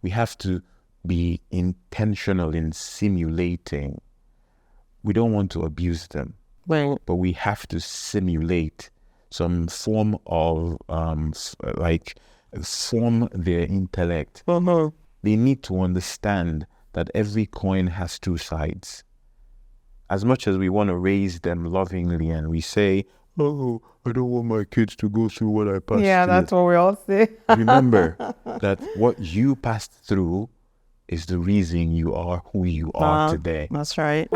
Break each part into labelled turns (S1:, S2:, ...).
S1: we have to be intentional in simulating. We don't want to abuse them,
S2: Right.
S1: but we have to simulate some form of form their intellect. They need to understand that every coin has two sides. As much as we want to raise them lovingly and we say, oh, I don't want my kids to go through what I passed through.
S2: Yeah, that's what we all say.
S1: Remember that what you passed through is the reason you are who you are today.
S2: That's right.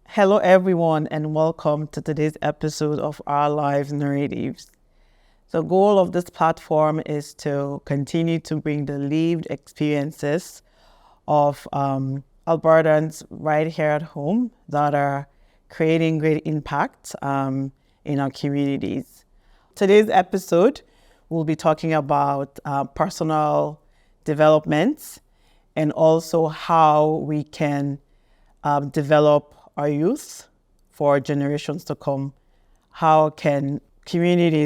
S2: Hello, everyone, and welcome to today's episode of Our Lives Narratives. The goal of this platform is to continue to bring the lived experiences of Albertans right here at home that are creating great impact in our communities. Today's episode, we'll be talking about personal development and also how we can develop our youth for generations to come. How can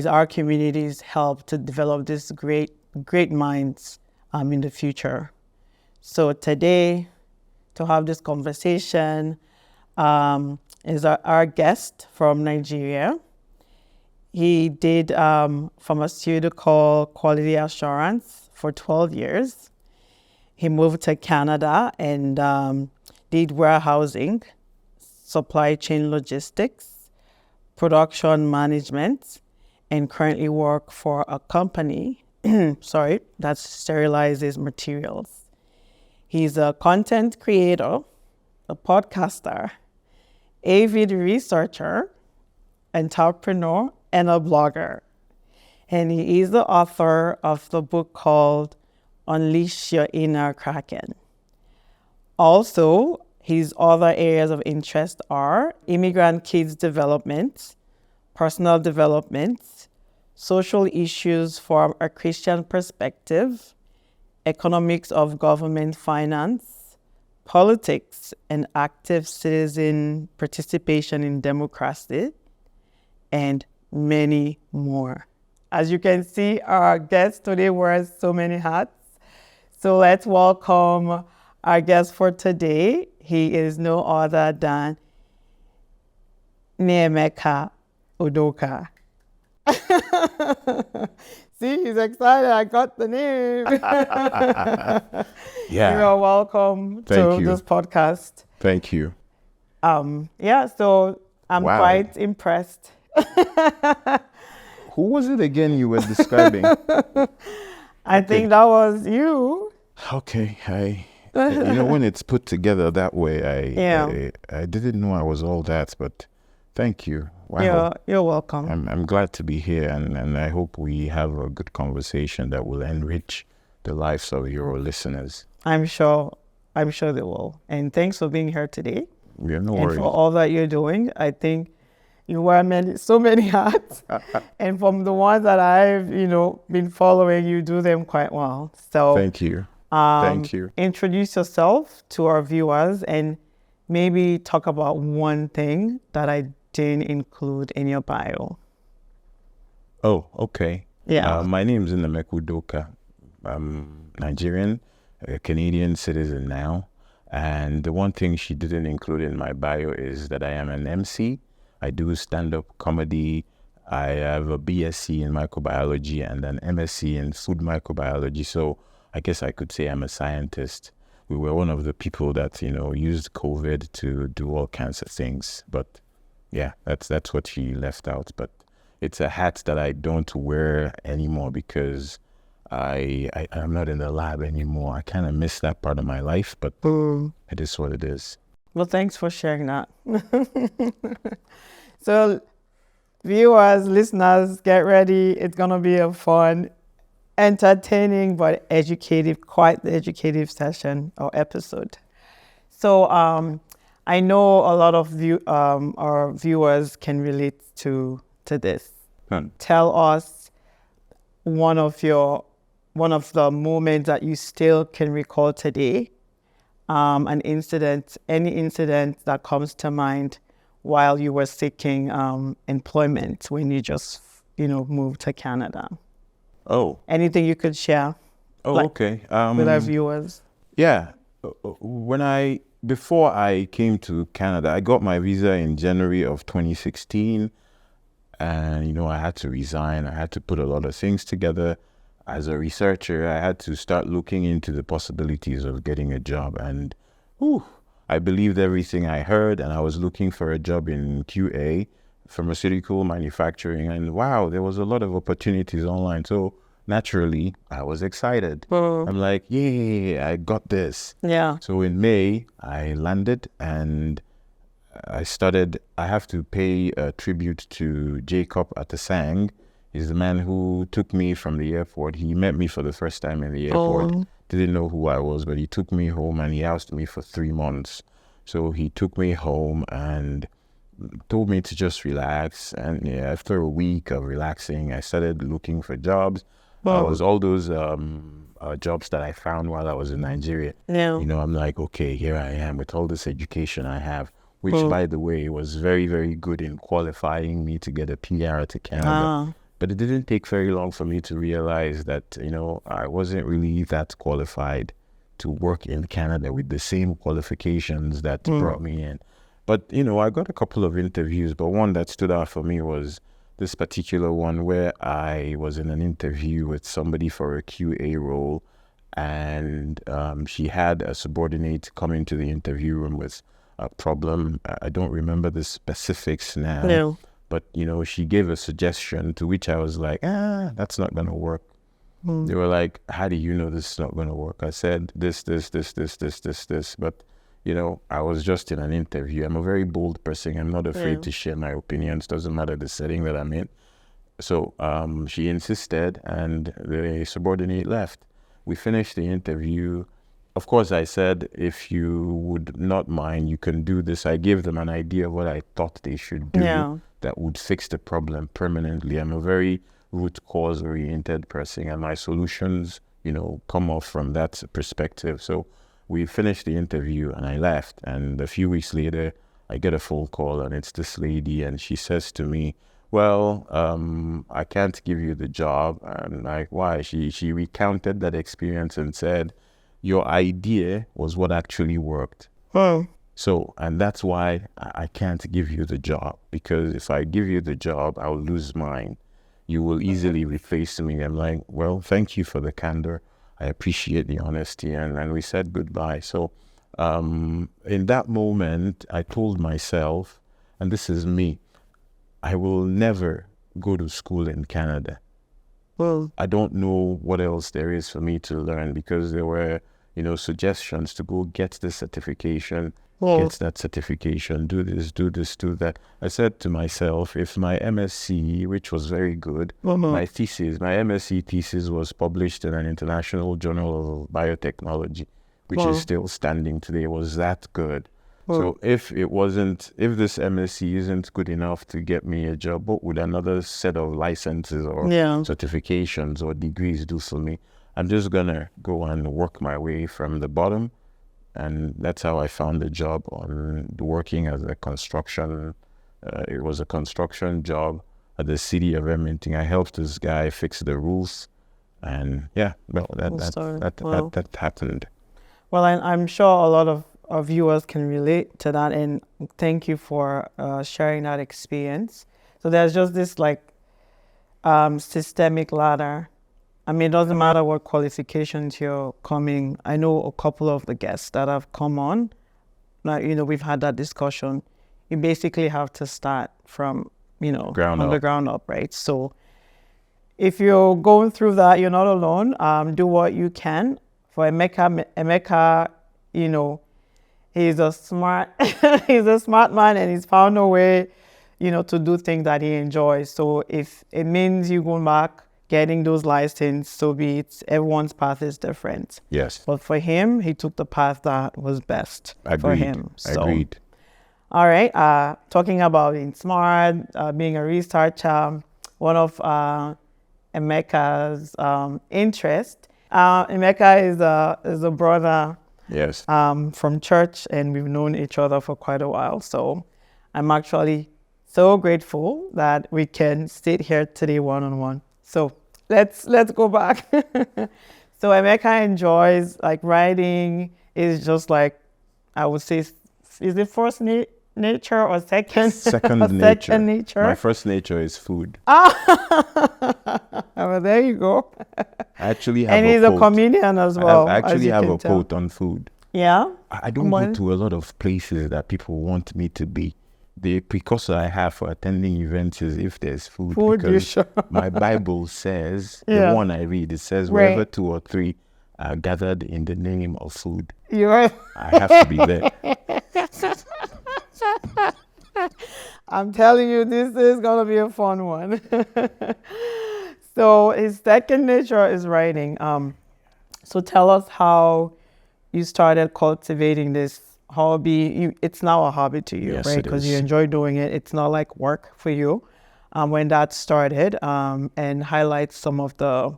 S2: our communities help to develop these great minds in the future? So today, to have this conversation is our guest from Nigeria. He did pharmaceutical quality assurance for 12 years. He moved to Canada and did warehousing, supply chain logistics, production management, and currently work for a company that sterilizes materials. He's a content creator, a podcaster, avid researcher, entrepreneur, and a blogger. And he is the author of the book called Unleash Your Inner Kraken. Also, his other areas of interest are immigrant kids development, personal development, social issues from a Christian perspective, economics of government finance, politics and active citizen participation in democracy, and many more. As you can see, our guest today wears so many hats. So let's welcome our guest for today. He is no other than Nnaemeka Udoka. See, he's excited. I got the name.
S1: Yeah.
S2: You are welcome to this podcast.
S1: Thank you.
S2: So I'm quite impressed.
S1: Who was it again you were describing?
S2: I think that was you.
S1: Okay, when it's put together that way, I didn't know I was all that, but thank you. Wow.
S2: You're welcome.
S1: I'm glad to be here, and I hope we have a good conversation that will enrich the lives of your listeners.
S2: I'm sure they will. And thanks for being here today.
S1: Yeah, no
S2: worries.
S1: And
S2: for all that you're doing. I think you wear so many hats. And from the ones that I've, been following, you do them quite well. So
S1: thank you. Thank you.
S2: Introduce yourself to our viewers and maybe talk about one thing that I didn't include in your bio.
S1: Oh, okay.
S2: Yeah.
S1: My name is Nnaemeka Udoka. I'm Nigerian, a Canadian citizen now. And the one thing she didn't include in my bio is that I am an MC. I do stand-up comedy. I have a BSc in microbiology and an MSc in food microbiology. So I guess I could say I'm a scientist. We were one of the people that, used COVID to do all kinds of things. But yeah, that's what she left out. But it's a hat that I don't wear anymore because I'm not in the lab anymore. I kind of miss that part of my life, but it is what it is.
S2: Well, thanks for sharing that. So viewers, listeners, get ready. It's going to be a fun, entertaining, but quite educative session or episode. So I know a lot of our viewers can relate to this. Tell us one of the moments that you still can recall today, any incident that comes to mind while you were seeking employment when you just, moved to Canada.
S1: Oh.
S2: Anything you could share?
S1: Oh, okay.
S2: With our viewers.
S1: Yeah. Before I came to Canada, I got my visa in January of 2016. And, I had to resign. I had to put a lot of things together. As a researcher, I had to start looking into the possibilities of getting a job. And I believed everything I heard. And I was looking for a job in QA, pharmaceutical manufacturing. And wow, there was a lot of opportunities online. So naturally, I was excited. I'm like, yeah, I got this.
S2: Yeah.
S1: So in May, I landed and I have to pay a tribute to Jacob Atasang. He's the man who took me from the airport. He met me for the first time in the airport. Didn't know who I was, but he took me home and he housed me for 3 months. So he took me home and told me to just relax. And after a week of relaxing, I started looking for jobs. I was all those jobs that I found while I was in Nigeria.
S2: Yeah.
S1: I'm like, okay, here I am with all this education I have, which, by the way, was very, very good in qualifying me to get a PR to Canada. But it didn't take very long for me to realize that, I wasn't really that qualified to work in Canada with the same qualifications that brought me in. But, I got a couple of interviews, but one that stood out for me was this particular one where I was in an interview with somebody for a QA role, and she had a subordinate come into the interview room with a problem. I don't remember the specifics now.
S2: No.
S1: But, she gave a suggestion to which I was like, that's not going to work. They were like, how do you know this is not going to work? I said, this. But, I was just in an interview. I'm a very bold person. I'm not afraid to share my opinions. Doesn't matter the setting that I'm in. So she insisted and the subordinate left. We finished the interview. Of course, I said, if you would not mind, you can do this. I gave them an idea of what I thought they should do that would fix the problem permanently. I'm a very root cause oriented person, and my solutions, come off from that perspective. So we finished the interview and I left. And a few weeks later, I get a phone call and it's this lady, and she says to me, well, I can't give you the job. And I'm like, why? She recounted that experience and said, your idea was what actually worked. So, and that's why I can't give you the job, because if I give you the job, I'll lose mine. You will easily replace me. I'm like, well, thank you for the candor. I appreciate the honesty. And we said goodbye. So in that moment, I told myself, and this is me, I will never go to school in Canada.
S2: Well,
S1: I don't know what else there is for me to learn, because there were, suggestions to go get this certification, get that certification, do this, do that. I said to myself, if my MSc, which was very good, my MSc thesis was published in an international journal of biotechnology, which is still standing today, was that good. So if this MSc isn't good enough to get me a job, what would another set of licenses or certifications or degrees do for me? I'm just gonna go and work my way from the bottom. And that's how I found a job working as a construction. It was a construction job at the city of Edmonton. I helped this guy fix the roofs, and that happened.
S2: Well, I'm sure a lot of our viewers can relate to that, and thank you for sharing that experience. So there's just this systemic ladder. I mean, it doesn't matter what qualifications you're coming. I know a couple of the guests that have come on. Now, we've had that discussion. You basically have to start from, the ground up, right? So if you're going through that, you're not alone. Do what you can. For Nnaemeka, he's a smart man, and he's found a way, to do things that he enjoys. So if it means you going back, getting those licenses, so be it. Everyone's path is different.
S1: Yes.
S2: But for him, he took the path that was best for him. So,
S1: Agreed.
S2: All right. Talking about being smart, being a researcher, one of Emeka's interest. Emeka is a brother
S1: Yes.
S2: from church, and we've known each other for quite a while. So I'm actually so grateful that we can sit here today one-on-one. So let's go back. So Emeka enjoys like writing. Is just like, I would say, is it first nature or second?
S1: Second
S2: or
S1: nature.
S2: Second nature.
S1: My first nature is food.
S2: Well, there you go.
S1: I actually have
S2: And he's a comedian as well.
S1: I actually have a
S2: tell.
S1: quote on food.
S2: Yeah.
S1: I don't go to a lot of places that people want me to be. The precursor I have for attending events is if there's food. Because
S2: sure?
S1: my Bible says,
S2: Yeah.
S1: the one I read, it says,
S2: Right.
S1: wherever two or three are gathered in the name of food,
S2: You're
S1: I have to be there.
S2: I'm telling you, this is going to be a fun one. So his second nature is writing. So tell us how you started cultivating this hobby. It's now a hobby to you,
S1: Yes,
S2: right?
S1: it
S2: Because
S1: is.
S2: you enjoy doing it. It's not like work for you. When that started, and highlight some of the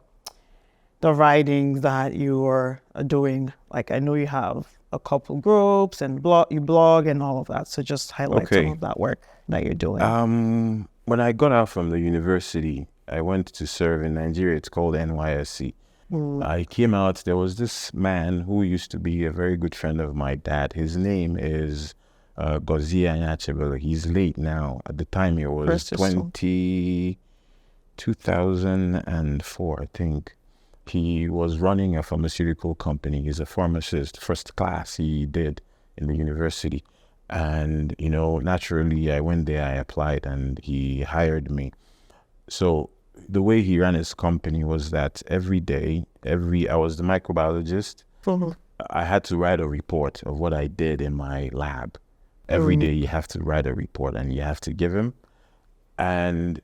S2: writings that you were doing. Like, I know you have a couple groups and you blog and all of that. So just highlight some of that work that you're doing.
S1: When I got out from the university, I went to serve in Nigeria. It's called NYSC. I came out. There was this man who used to be a very good friend of my dad. His name is gov't. He's late now. At the time, he was 2004, I think. He was running a pharmaceutical company. He's a pharmacist, first class he did in the university. And, naturally, I went there, I applied, and he hired me. So the way he ran his company was that every day, I was the microbiologist. I had to write a report of what I did in my lab. Every day you have to write a report and you have to give him. And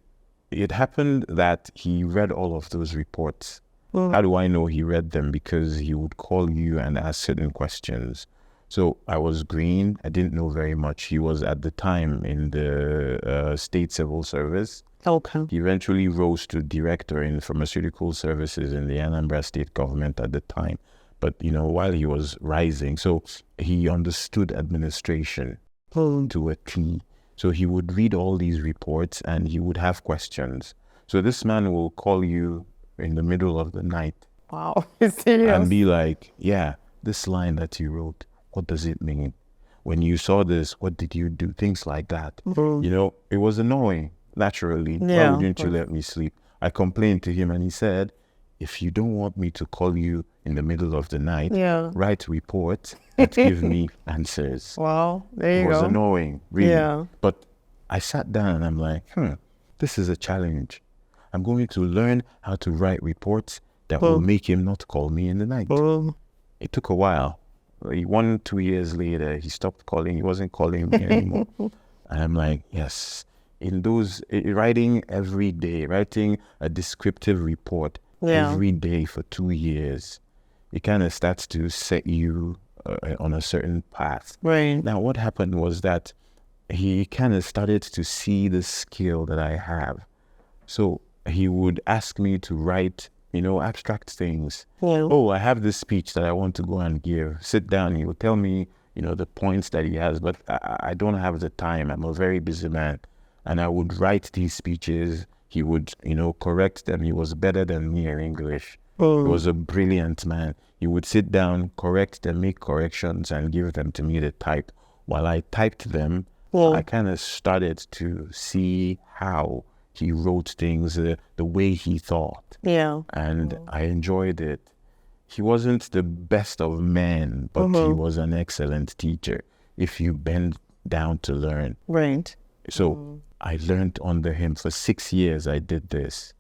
S1: it happened that he read all of those reports. How do I know he read them? Because he would call you and ask certain questions. So I was green. I didn't know very much. He was at the time in the state civil service.
S2: Okay.
S1: He eventually rose to director in pharmaceutical services in the Anambra state government at the time. But, while he was rising, so he understood administration to a T. So he would read all these reports and he would have questions. So this man will call you in the middle of the night.
S2: Wow. Serious?
S1: And be like, yeah, this line that you wrote, what does it mean? When you saw this, what did you do? Things like that. It was annoying, naturally.
S2: Yeah,
S1: why wouldn't you let me sleep? I complained to him and he said, if you don't want me to call you in the middle of the night, write reports that give me answers.
S2: Wow, there you go.
S1: It was annoying, really.
S2: Yeah.
S1: But I sat down and I'm like, this is a challenge. I'm going to learn how to write reports that will make him not call me in the night. It took a while. 1-2 years later, he stopped calling. He wasn't calling me anymore. And I'm like, yes. Writing every day, writing a descriptive report every day for 2 years, it kind of starts to set you on a certain path.
S2: Right.
S1: Now, what happened was that he kind of started to see the skill that I have. So he would ask me to write, abstract things. Oh, I have this speech that I want to go and give. Sit down. He would tell me, the points that he has, but I don't have the time. I'm a very busy man. And I would write these speeches. He would, correct them. He was better than me in English. He was a brilliant man. He would sit down, correct them, make corrections, and give them to me to type. While I typed them, I kind of started to see how he wrote things, the way he thought.
S2: Yeah.
S1: And I enjoyed it. He wasn't the best of men, but he was an excellent teacher if you bend down to learn.
S2: Right.
S1: So I learned under him. For 6 years, I did this.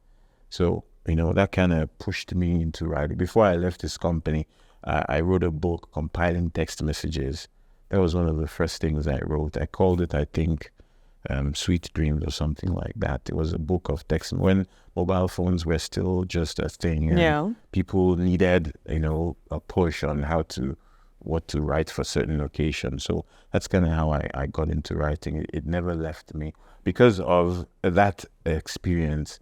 S1: So, that kind of pushed me into writing. Before I left this company, I wrote a book compiling text messages. That was one of the first things I wrote. I called it, I think, Sweet Dreams or something like that. It was a book of text when mobile phones were still just a thing. And people needed, a push on how to what to write for certain occasions. So that's kind of how I got into writing. It never left me because of that experience.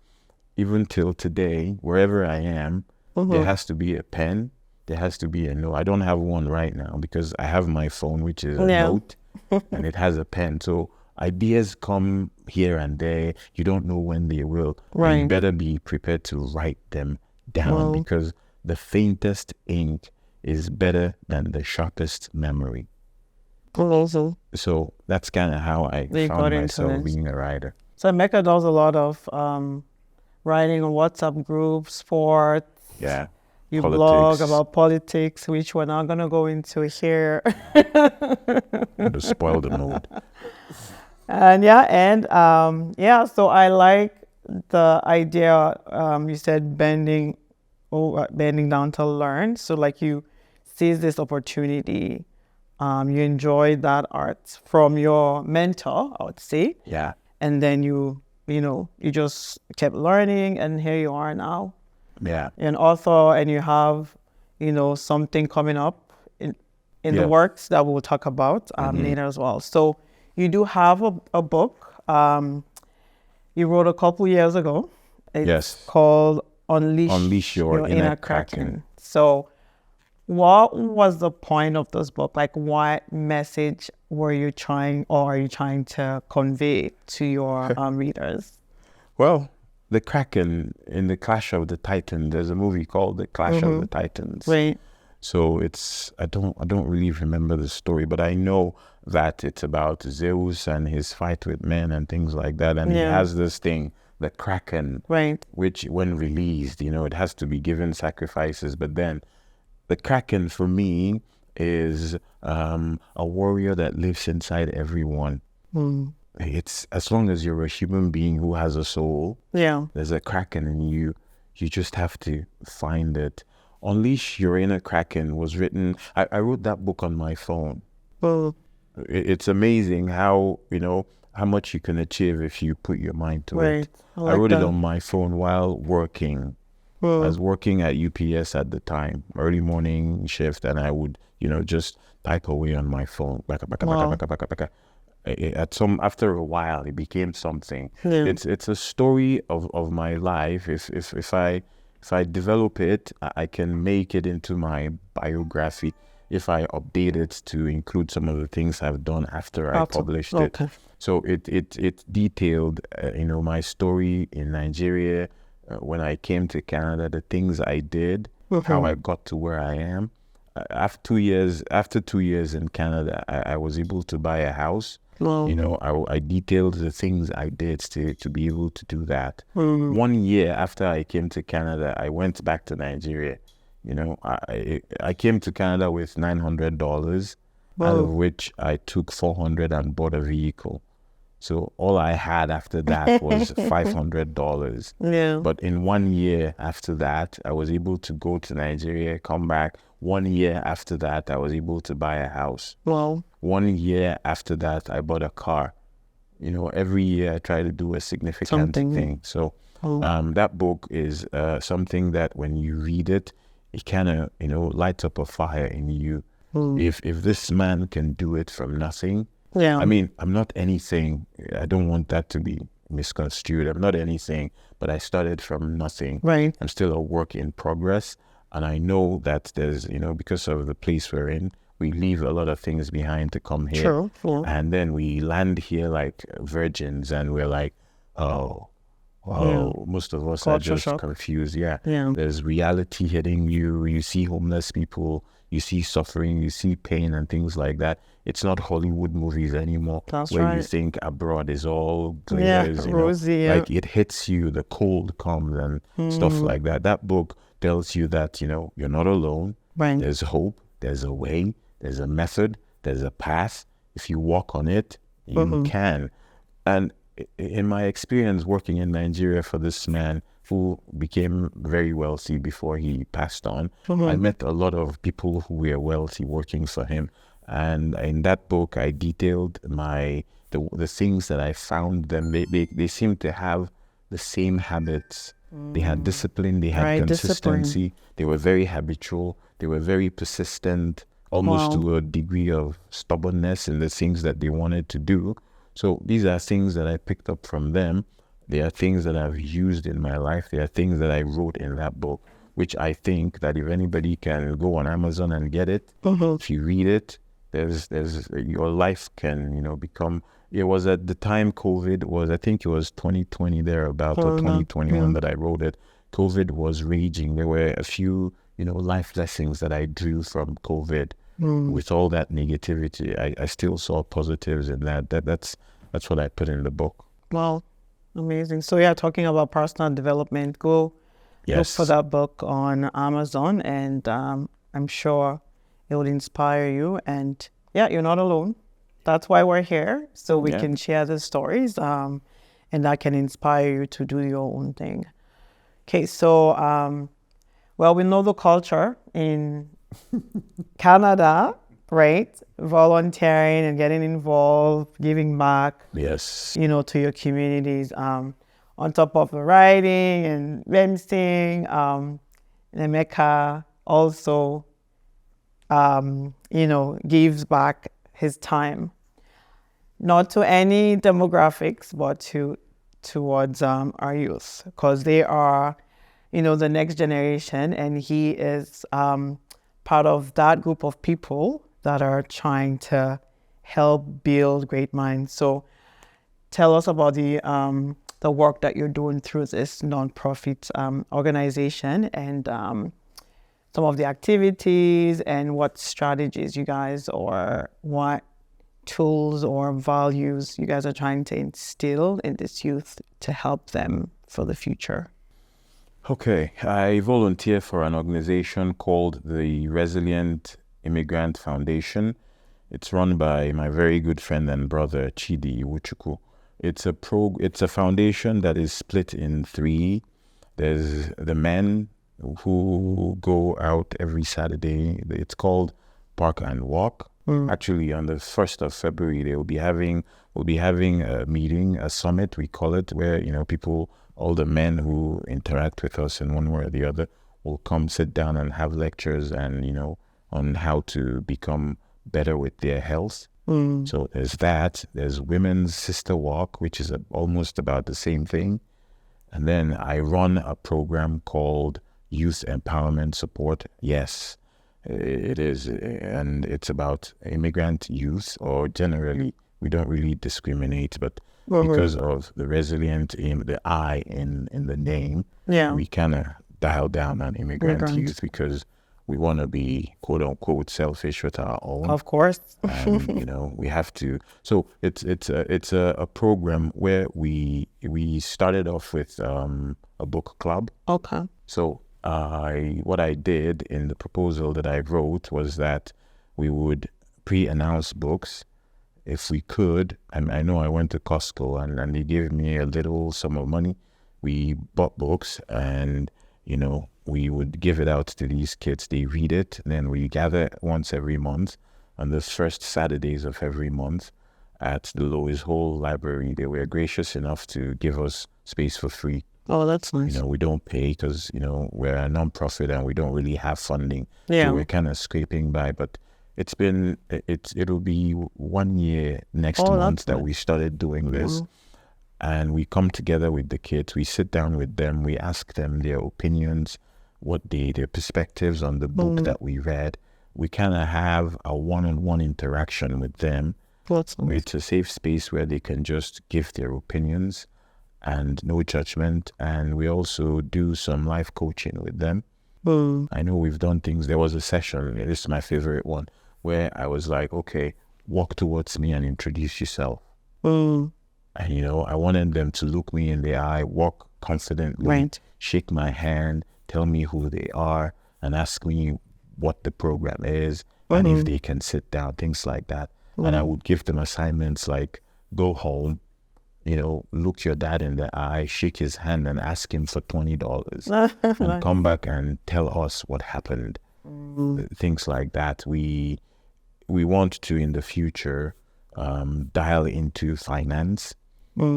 S1: Even till today, wherever I am, there has to be a pen. There has to be a note. I don't have one right now because I have my phone, which is a note, and it has a pen. So ideas come here and there. You don't know when they will.
S2: Right.
S1: You better be prepared to write them down because the faintest ink is better than the sharpest memory.
S2: Also,
S1: So that's kind of how I found myself being a writer.
S2: So Nnaemeka does a lot of writing on WhatsApp groups, sports.
S1: Yeah.
S2: You
S1: Politics.
S2: blog about politics, which we're not going to go into here.
S1: To spoil the mood.
S2: So I like the idea, you said bending down to learn. So like you seize this opportunity, you enjoy that art from your mentor, I would say.
S1: Yeah.
S2: And then you just kept learning, and here you are now.
S1: Yeah.
S2: You're an author, and you have, something coming up in the works that we'll talk about later as well. So you do have a book you wrote a couple years ago. It's called Unleash Your Inner Kraken. So what was the point of this book? Like, what message are you trying to convey to your readers?
S1: Well, the Kraken in the Clash of the Titans. There's a movie called The Clash of the Titans.
S2: Right.
S1: So I don't really remember the story, but I know that it's about Zeus and his fight with men and things like that. And he has this thing, the Kraken, which when released, it has to be given sacrifices. But then the Kraken for me is a warrior that lives inside everyone. It's as long as you're a human being who has a soul, there's a Kraken in you. You just have to find it. Unleash Your Inner Kraken was written, I wrote that book on my phone. It's amazing how much you can achieve if you put your mind to it. I wrote it on my phone while working. I was working at UPS at the time, early morning shift, and I would, just type away on my phone. After a while, it became something. It's a story of my life. If I develop it, I can make it into my biography. If I update it to include some of the things I've done after I published it. So it detailed, my story in Nigeria, when I came to Canada, the things I did, how I got to where I am. After 2 years in Canada, I was able to buy a house. I detailed the things I did to be able to do that. 1 year after I came to Canada, I went back to Nigeria. I came to Canada with $900, out of which I took $400 and bought a vehicle. So all I had after that was $500. But in 1 year after that, I was able to go to Nigeria, come back. 1 year after that, I was able to buy a house. 1 year after that, I bought a car. Every year I try to do a significant thing. So that book is something that when you read it, it kind of, lights up a fire in you. If this man can do it from nothing, I mean, I'm not anything. I don't want that to be misconstrued. I'm not anything, but I started from nothing. I'm still a work in progress. And I know that there's, because of the place we're in, we leave a lot of things behind to come here. And then we land here like virgins and we're like, most of us are just confused. There's reality hitting you. You see homeless people, you see suffering, you see pain and things like that. It's not Hollywood movies anymore where you think abroad is all glitters,
S2: rosy,
S1: like it hits you, the cold comes and stuff like that. That book tells you that, you're not alone. There's hope, there's a way, there's a method, there's a path. If you walk on it, you can. And in my experience working in Nigeria for this man who became very wealthy before he passed on, I met a lot of people who were wealthy working for him. And in that book, I detailed the things that I found them. They seemed to have the same habits. They had discipline, they had consistency. They were very habitual. They were very persistent. almost
S2: Wow.
S1: to a degree of stubbornness in the things that they wanted to do. So these are things that I picked up from them. They are things that I've used in my life. They are things that I wrote in that book, which I think that if anybody can go on Amazon and get it, if you read it, there's your life can, become. It was at the time COVID was, I think it was 2020 thereabout, or 2021 that I wrote it. COVID was raging. There were a few, life lessons that I drew from COVID. With all that negativity, I still saw positives in that. That's what I put in the book.
S2: Wow. Amazing. So yeah, talking about personal development, go look for
S1: Yes.
S2: that book on Amazon, and I'm sure it will inspire you. And yeah, you're not alone. That's why we're here, so we
S1: Yeah.
S2: can share the stories, and that can inspire you to do your own thing. Okay, so well, we know the culture in Canada, right? Volunteering and getting involved, giving back,
S1: Yes.
S2: to your communities. On top of the writing and emceeing, Nnaemeka also, gives back his time, not to any demographics, but towards our youth, because they are, the next generation, and he is part of that group of people that are trying to help build great minds. So tell us about the work that you're doing through this nonprofit organization, and some of the activities and what strategies you guys, or what tools or values you guys are trying to instill in this youth to help them for the future.
S1: Okay, I volunteer for an organization called the Resilient Immigrant Foundation. It's run by my very good friend and brother, Chidi Iwuchukwu. It's a foundation that is split in three. There's the men who go out every Saturday. It's called Park and Walk. Actually, on the 1st of February, we'll be having a meeting, a summit, we call it, where, people, all the men who interact with us in one way or the other, will come sit down and have lectures and, on how to become better with their health. So there's that. There's Women's Sister Walk, which is almost about the same thing. And then I run a program called Youth Empowerment Support. Yes, it is. And it's about immigrant youth, or generally, we don't really discriminate, but because of the resilient, the I in the name, we kind of dial down on immigrant youth, because we want to be quote unquote selfish with our own.
S2: Of course.
S1: And we have to. So it's a program where we started off with a book club.
S2: Okay.
S1: So what I did in the proposal that I wrote was that we would pre-announce books if we could. And I know I went to Costco and they gave me a little sum of money. We bought books, and we would give it out to these kids. They read it, and then we gather once every month on the first Saturdays of every month at the Lois Hall Library. They were gracious enough to give us space for free.
S2: Oh, that's nice.
S1: We don't pay because, we're a non-profit and we don't really have funding.
S2: Yeah.
S1: So we're kind of scraping by, but it'll be 1 year next month that we started doing this. And we come together with the kids, we sit down with them, we ask them their opinions, their perspectives on the book that we read. We kind of have a one-on-one interaction with them. It's a safe space where they can just give their opinions and no judgment. And we also do some life coaching with them. I know we've done things. There was a session, this is my favorite one, where I was like, okay, walk towards me and introduce yourself. And, I wanted them to look me in the eye, walk confidently, shake my hand, tell me who they are, and ask me what the program is, and if they can sit down, things like that. And I would give them assignments like, go home, look your dad in the eye, shake his hand, and ask him for $20, and come back and tell us what happened. Things like that. We want to, in the future, dial into finance.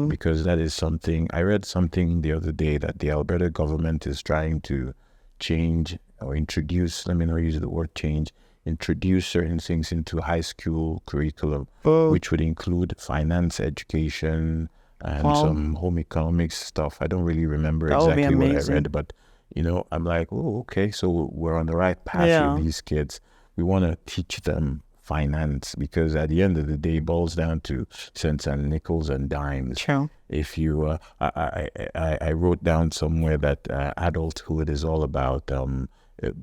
S1: Because that is something, I read something the other day that the Alberta government is trying to change or introduce, let me not use the word change, introduce certain things into high school curriculum,
S2: Oh,
S1: which would include finance education and
S2: wow.
S1: some home economics stuff. I don't really remember
S2: That would be
S1: exactly what I
S2: amazing.
S1: read, but I'm like, oh, okay, so we're on the right path
S2: Yeah.
S1: with these kids. We want to teach them finance, because at the end of the day, it boils down to cents and nickels and dimes.
S2: True.
S1: If you, I wrote down somewhere that adulthood is all about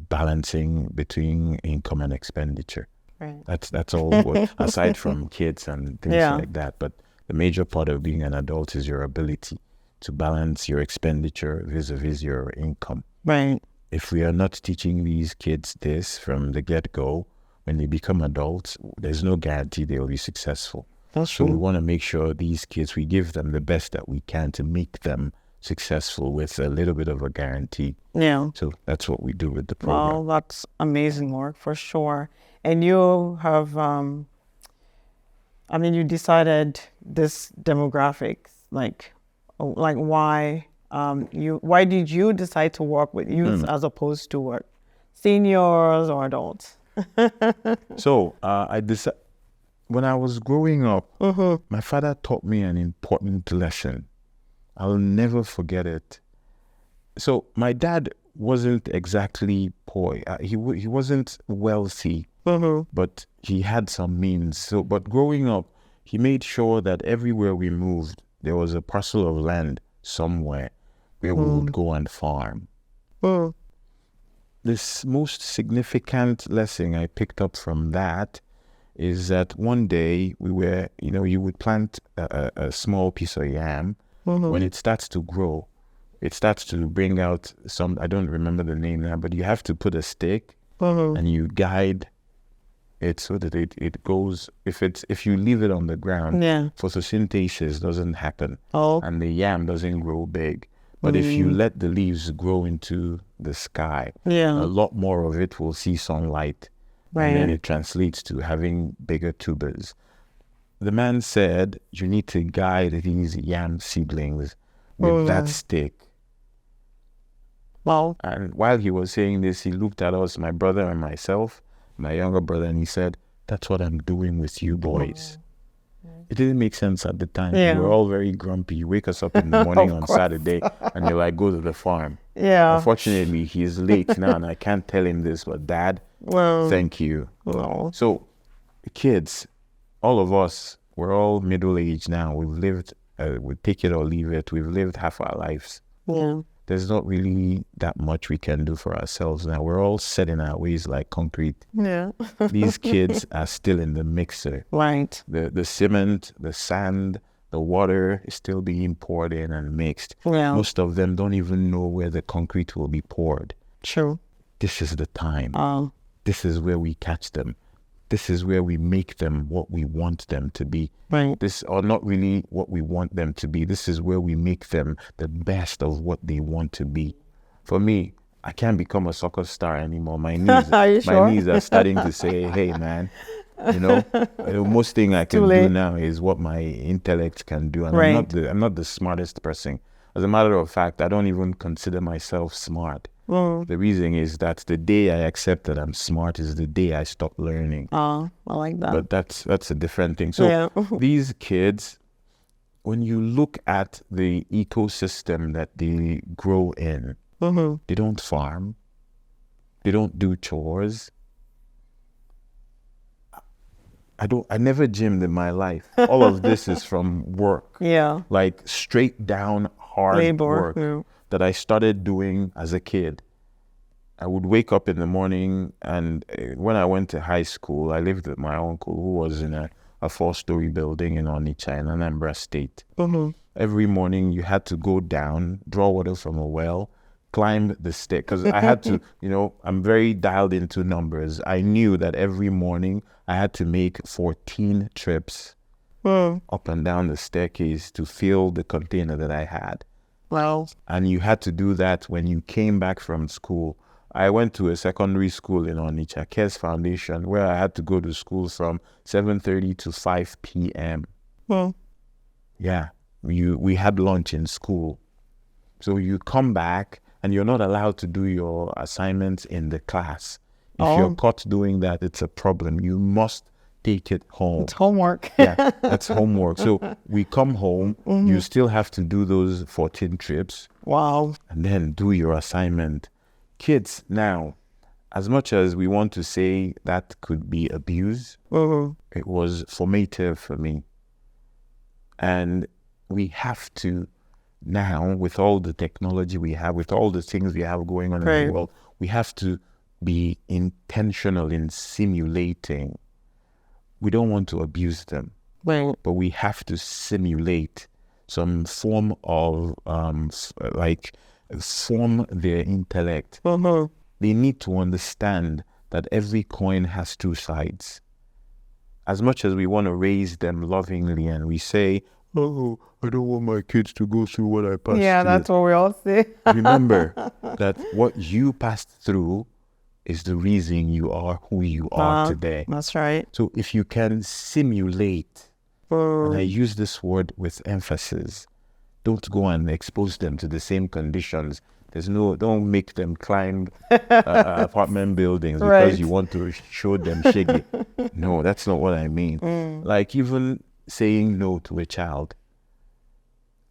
S1: balancing between income and expenditure.
S2: Right.
S1: That's all. Aside from kids and things
S2: Yeah.
S1: like that, but the major part of being an adult is your ability to balance your expenditure vis-a-vis your income.
S2: Right.
S1: If we are not teaching these kids this from the get-go, when they become adults, there's no guarantee they'll be successful.
S2: That's
S1: So we
S2: true.
S1: want to make sure these kids, we give them the best that we can to make them successful with a little bit of a guarantee.
S2: Yeah.
S1: So that's what we do with the program.
S2: Well, that's amazing work for sure. And you have, you decided this demographics, like why why did you decide to work with youth as opposed to what, seniors or adults?
S1: So I decided, when I was growing up, my father taught me an important lesson. I'll never forget it. So my dad wasn't exactly poor. He wasn't wealthy, but he had some means. So, but growing up, he made sure that everywhere we moved, there was a parcel of land somewhere where we would go and farm. This most significant lesson I picked up from that is that one day we were, you would plant a small piece of yam. When it starts to grow, it starts to bring out some, I don't remember the name now, but you have to put a stick and you guide it so that it goes, if you leave it on the ground,
S2: Yeah.
S1: photosynthesis doesn't happen
S2: Oh.
S1: and the yam doesn't grow big. But if you let the leaves grow into the sky,
S2: Yeah.
S1: a lot more of it will see sunlight.
S2: Right.
S1: And then it translates to having bigger tubers. The man said, you need to guide these yam seedlings with that stick.
S2: Well,
S1: And while he was saying this, he looked at us, my brother and myself, my younger brother, and he said, that's what I'm doing with you boys. It didn't make sense at the time.
S2: Yeah.
S1: We were all very grumpy. You wake us up in the morning on
S2: course.
S1: Saturday and you're like, go to the farm.
S2: yeah.
S1: Unfortunately, he's late now and I can't tell him this, but Dad,
S2: Well,
S1: thank you.
S2: no.
S1: So, kids, all of us, we're all middle-aged now. We've lived, we take it or leave it, we've lived half our lives.
S2: Yeah.
S1: There's not really that much we can do for ourselves now. We're all set in our ways like concrete.
S2: Yeah.
S1: These kids are still in the mixer.
S2: Right.
S1: The cement, the sand, the water is still being poured in and mixed.
S2: Yeah.
S1: Most of them don't even know where the concrete will be poured.
S2: True.
S1: This is the time.
S2: Um.
S1: This is where we catch them. This is where we make them what we want them to be.
S2: Right.
S1: This, or not really what we want them to be. This is where we make them the best of what they want to be. For me, I can't become a soccer star anymore. My knees,
S2: Are you sure?
S1: my knees are starting to say, "Hey, man, the most thing I can
S2: too
S1: do
S2: late.
S1: now is what my intellect can do." And
S2: Right.
S1: I'm not the smartest person. As a matter of fact, I don't even consider myself smart.
S2: Well,
S1: The reason is that the day I accept that I'm smart is the day I stop learning.
S2: I like that.
S1: But that's a different thing. So
S2: Yeah.
S1: these kids, when you look at the ecosystem that they grow in, they don't farm, they don't do chores. I never gymmed in my life. All of this is from work,
S2: Yeah.
S1: like straight down hard
S2: Labor.
S1: work
S2: Yeah.
S1: that I started doing as a kid. I would wake up in the morning, and when I went to high school, I lived with my uncle who was in a 4-story building in Onitsha in Anambra State. Every morning you had to go down, draw water from a well, climb the stair, because I had to, I'm very dialed into numbers. I knew that every morning I had to make 14 trips up and down the staircase to fill the container that I had.
S2: Well,
S1: And you had to do that when you came back from school. I went to a secondary school in Onitsha, Kes Foundation, where I had to go to school from 7:30 to 5 p.m.
S2: well,
S1: Yeah, we had lunch in school. So you come back and you're not allowed to do your assignments in the class. If you're caught doing that, it's a problem. You must take it home.
S2: It's homework.
S1: Yeah, that's homework. So we come home, you still have to do those 14 trips.
S2: Wow.
S1: And then do your assignment. Kids, now, as much as we want to say that could be abuse, it was formative for me. And we have to now, with all the technology we have, with all the things we have going on in the world, we have to be intentional in simulating. We don't want to abuse them, but we have to simulate some form of, form their intellect. They need to understand that every coin has two sides. As much as we want to raise them lovingly and we say, oh, I don't want my kids to go through what I passed through.
S2: Yeah, that's what we all say.
S1: Remember that what you passed through is the reason you are who you are today.
S2: That's right.
S1: So if you can simulate, and I use this word with emphasis, don't go and expose them to the same conditions. Don't make them climb apartment buildings because you want to show them shaggy. No, that's not what I mean. Like even saying no to a child.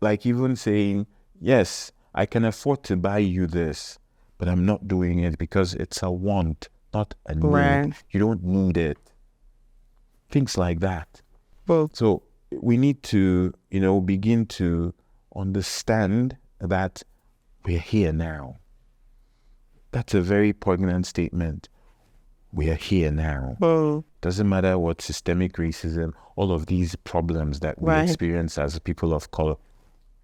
S1: Like even saying, yes, I can afford to buy you this, but I'm not doing it because it's a want, not a need.
S2: Right.
S1: You don't need it. Things like that. So we need to, begin to understand that we're here now. That's a very poignant statement. We are here now. Doesn't matter what systemic racism, all of these problems that we experience as people of color,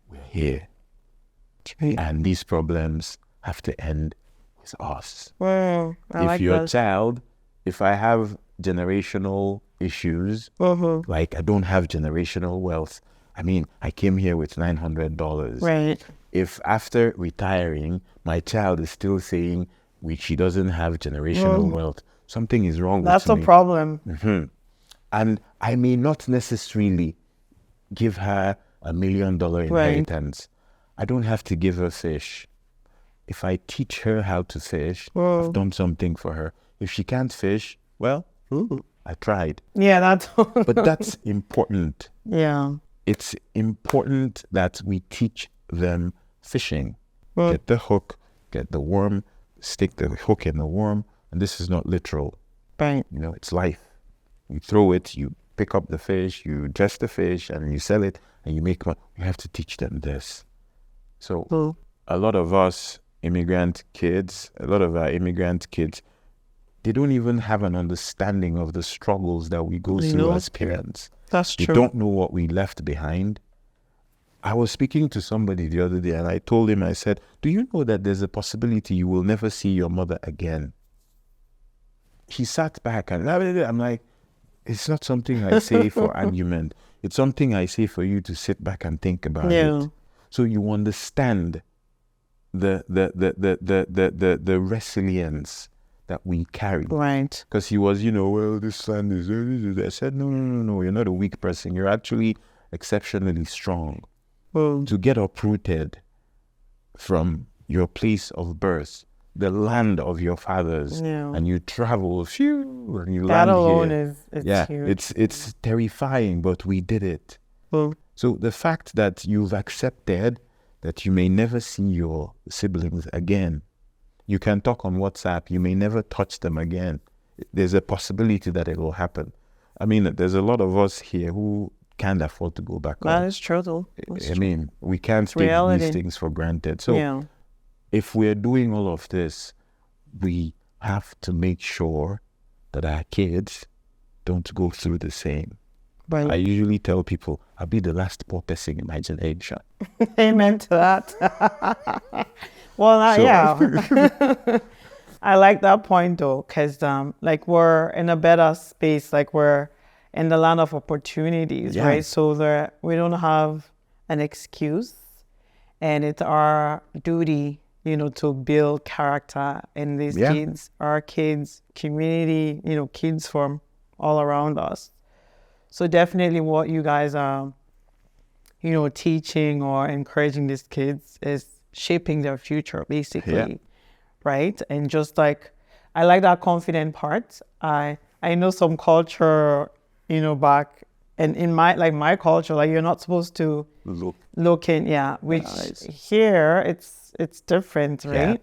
S1: we're here. And these problems have to end with us. If you're a child, if I have generational issues, like I don't have generational wealth, I mean, I came here with $900.
S2: Right.
S1: If after retiring, my child is still saying she doesn't have generational wealth, something is wrong with me.
S2: That's a problem.
S1: And I may not necessarily give her $1 million inheritance. I don't have to give her fish. If I teach her how to fish, I've done something for her. If she can't fish, well, I tried.
S2: Yeah, that's...
S1: But that's important.
S2: Yeah.
S1: It's important that we teach them fishing. Get the hook, get the worm, stick the hook in the worm, and this is not literal.
S2: Right.
S1: It's life. You throw it, you pick up the fish, you dress the fish, and you sell it, and you make money. You have to teach them this. So a lot of us immigrant kids, they don't even have an understanding of the struggles that we go through as parents.
S2: That's true.
S1: They don't know what we left behind. I was speaking to somebody the other day and I told him, I said, do you know that there's a possibility you will never see your mother again? He sat back and I'm like, it's not something I say for argument. It's something I say for you to sit back and think about it. So you understand the resilience that we carry.
S2: Right.
S1: Because he was, well, this land is... I said, no, you're not a weak person. You're actually exceptionally strong. To get uprooted from your place of birth, the land of your fathers, and you travel, and you land here. That alone is huge. It's terrifying, but we did it. So the fact that you've accepted that you may never see your siblings again, you can talk on WhatsApp, you may never touch them again. There's a possibility that it will happen. I mean, there's a lot of us here who can't afford to go back home.
S2: That is true, though.
S1: I mean, we can't take these things for granted. So if we're doing all of this, we have to make sure that our kids don't go through the same.
S2: Right.
S1: I usually tell people, I'll be the last poor person in my generation.
S2: Amen to that. Well, I like that point though, because we're in a better space, we're in the land of opportunities, right? So we don't have an excuse, and it's our duty, to build character in these kids, our kids, community, kids from all around us. So definitely what you guys are, teaching or encouraging these kids is shaping their future, basically, right? And just I like that confident part. I know some culture, back and in my culture, like you're not supposed to look in, which here it's different, right?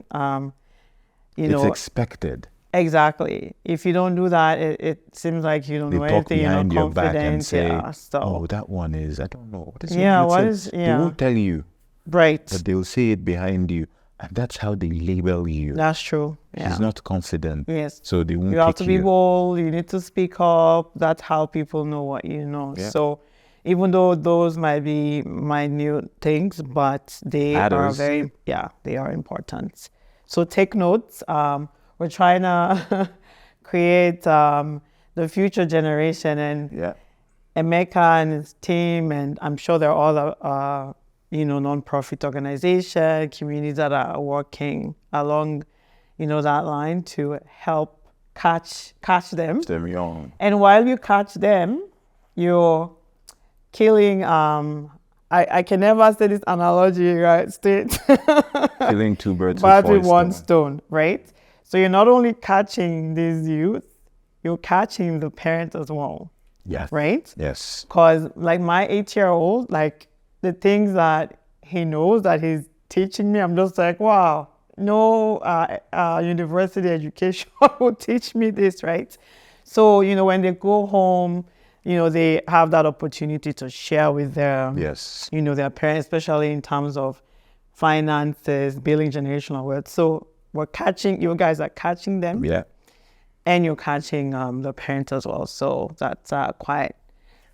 S1: It's expected.
S2: Exactly. If you don't do that, it seems like you don't know anything. You're not
S1: your back and
S2: confident.
S1: say,
S2: So
S1: "Oh, that one is I don't know what is."
S2: They
S1: won't tell you,
S2: right?
S1: but they'll say it behind you, and that's how they label you.
S2: That's true. Yeah.
S1: She's not confident.
S2: Yes.
S1: So they won't.
S2: You have to be bold. You need to speak up. That's how people know what you know.
S1: Yeah.
S2: So even though those might be minute things, but they are they are important. So take notes. We're trying to create the future generation, and Nnaemeka and his team, and I'm sure there are other non-profit organizations, communities that are working along that line to help catch them
S1: young.
S2: And while you catch them, you're killing I can never say this analogy, right?
S1: Killing two birds
S2: with one stone, right? So you're not only catching these youth, you're catching the parents as well.
S1: Yes.
S2: Right?
S1: Yes.
S2: Because like my 8-year-old, like the things that he knows that he's teaching me, I'm just like, wow, no university education will teach me this, right? So, when they go home, they have that opportunity to share with their, their parents, especially in terms of finances, building generational wealth. So you guys are catching them.
S1: Yeah.
S2: And you're catching the parents as well. So that's quite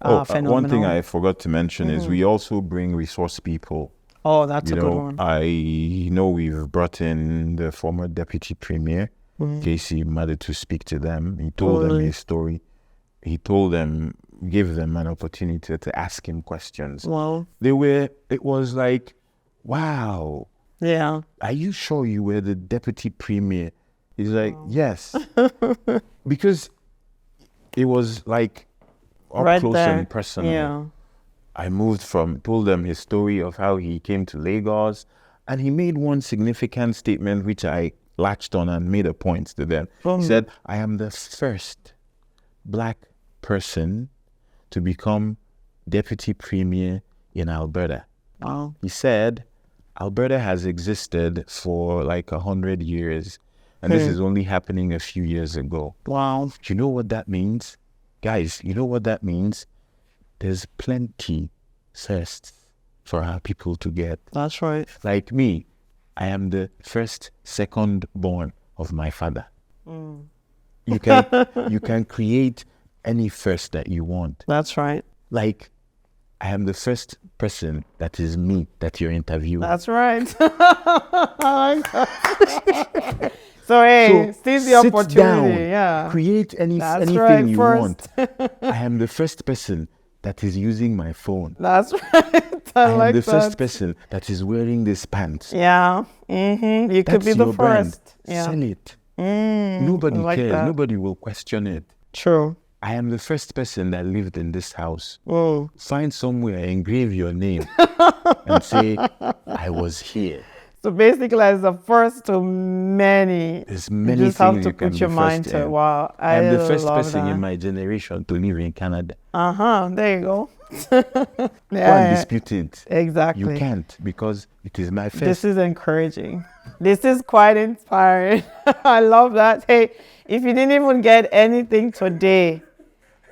S2: phenomenal.
S1: One thing I forgot to mention is we also bring resource people.
S2: Oh, that's a good one.
S1: I know we've brought in the former deputy premier, Casey Madu, to speak to them. He told them his story. He told them, gave them an opportunity to ask him questions.
S2: Well,
S1: it was like, wow.
S2: Yeah.
S1: Are you sure you were the deputy premier? He's like, yes. Because it was like up close and personal.
S2: Yeah.
S1: I told them his story of how he came to Lagos, and he made one significant statement which I latched on and made a point to them. He said, I am the first Black person to become deputy premier in Alberta.
S2: Wow.
S1: He said, Alberta has existed for like 100 years, and this is only happening a few years ago.
S2: Wow.
S1: Do you know what that means? Guys, you know what that means? There's plenty thirst for our people to get.
S2: That's right.
S1: Like me, I am the second born of my father. You can create any first that you want.
S2: That's right.
S1: Like, I am the first person that is me that you're interviewing.
S2: That's right. I like that. So seize the opportunity.
S1: Down, create anything
S2: right,
S1: you want. I am the first person that is using my phone.
S2: That's right. I
S1: am
S2: like
S1: the
S2: that.
S1: first person that is wearing this pants.
S2: Yeah. You could be the first. Yeah.
S1: Sell it. Nobody cares.
S2: That.
S1: Nobody will question it.
S2: True.
S1: I am the first person that lived in this house.
S2: Whoa.
S1: Find somewhere, engrave your name, and say, I was here.
S2: So basically, as the first to many.
S1: There's many
S2: you just
S1: things
S2: have to
S1: you can
S2: put your
S1: be
S2: mind
S1: first
S2: to.
S1: in.
S2: Wow,
S1: I am the first person
S2: that.
S1: in my generation to live in Canada.
S2: There you go.
S1: Go and dispute it.
S2: Exactly.
S1: You can't, because it is my first.
S2: This is encouraging. This is quite inspiring. I love that. Hey, if you didn't even get anything today,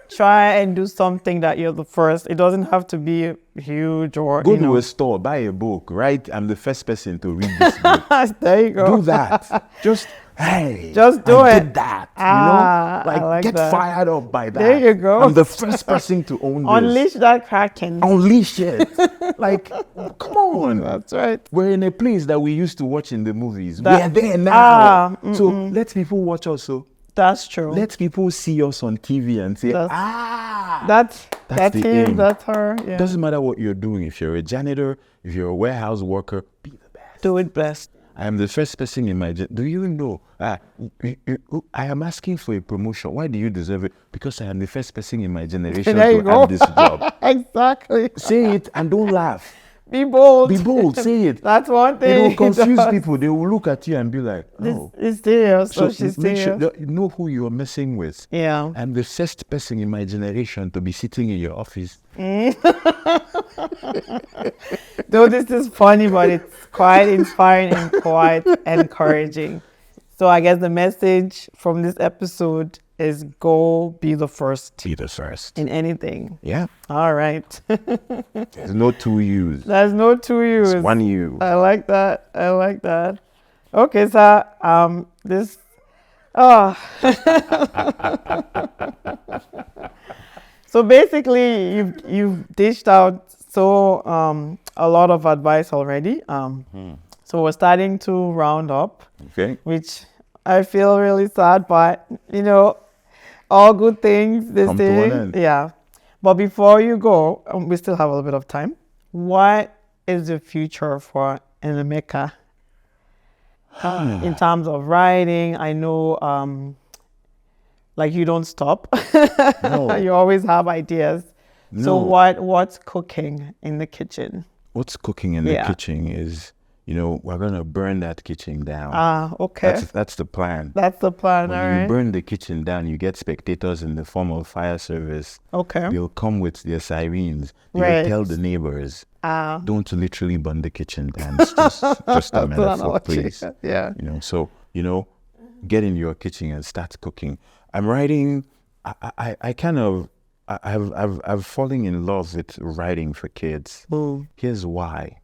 S2: try and do something that you're the first. It doesn't have to be huge or,
S1: Go to a store, buy a book, right? I'm the first person to read this book.
S2: There you go.
S1: Do that. Just do
S2: it.
S1: Did that.
S2: Like
S1: get
S2: that.
S1: Fired up by that.
S2: There you go.
S1: I'm the first person to own this.
S2: Unleash that Kraken.
S1: Unleash it. Come on.
S2: That's right.
S1: We're in a place that we used to watch in the movies. We're there now. So let people watch us. So
S2: that's true.
S1: let people see us on TV and say,
S2: that's
S1: the
S2: him,
S1: aim.
S2: that's her. Yeah.
S1: Doesn't matter what you're doing. If you're a janitor, if you're a warehouse worker, be the best.
S2: Do it best.
S1: I am the first person in my... Do you know? I am asking for a promotion. Why do you deserve it? Because I am the first person in my generation to have this job.
S2: Exactly.
S1: Say it and don't laugh.
S2: Be bold.
S1: Be bold. Say it.
S2: That's one
S1: It
S2: thing.
S1: will confuse
S2: does.
S1: people. They will look at you and be like,
S2: This
S1: oh.
S2: is serious. So she's
S1: make
S2: serious.
S1: sure you know who you are messing with.
S2: Yeah.
S1: I'm the first person in my generation to be sitting in your office.
S2: Though this is funny, but it's quite inspiring and quite encouraging. So I guess the message from this episode is go be the first
S1: Be the first.
S2: in anything.
S1: Yeah.
S2: All right.
S1: There's no two U's.
S2: There's no two U's.
S1: It's one U.
S2: I like that. I like that. Okay, so this so basically you've dished out a lot of advice already. So we're starting to round up,
S1: Okay.
S2: which I feel really sad, but all good things they
S1: Come to an
S2: say.
S1: end.
S2: Yeah. But before you go, we still have a little bit of time. What is the future for Nnaemeka? In terms of writing, I know like you don't stop.
S1: No.
S2: You always have ideas. So
S1: No.
S2: what's cooking in the kitchen?
S1: What's cooking in the kitchen is, we're gonna burn that kitchen down.
S2: Okay.
S1: That's the plan.
S2: That's the plan, all
S1: When you
S2: right.
S1: burn the kitchen down, you get spectators in the form of fire service.
S2: Okay.
S1: They'll come with their sirens. They
S2: Right.
S1: will tell the neighbors,
S2: Ah,
S1: don't literally burn the kitchen down. It's just a metaphor, please.
S2: Yeah.
S1: So, get in your kitchen and start cooking. I'm writing, I've fallen in love with writing for kids. Here's why.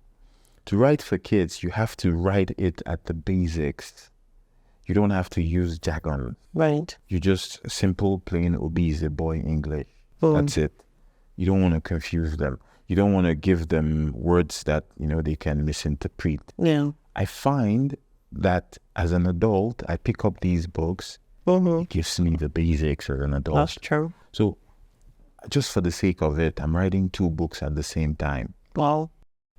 S1: To write for kids, you have to write it at the basics. You don't have to use jargon.
S2: Right.
S1: You just simple, plain, obese boy English.
S2: Boom.
S1: That's it. You don't want to confuse them. You don't want to give them words that, they can misinterpret.
S2: Yeah.
S1: I find that as an adult, I pick up these books. It gives me the basics as an adult.
S2: That's true.
S1: So just for the sake of it, I'm writing 2 books at the same time.
S2: Wow.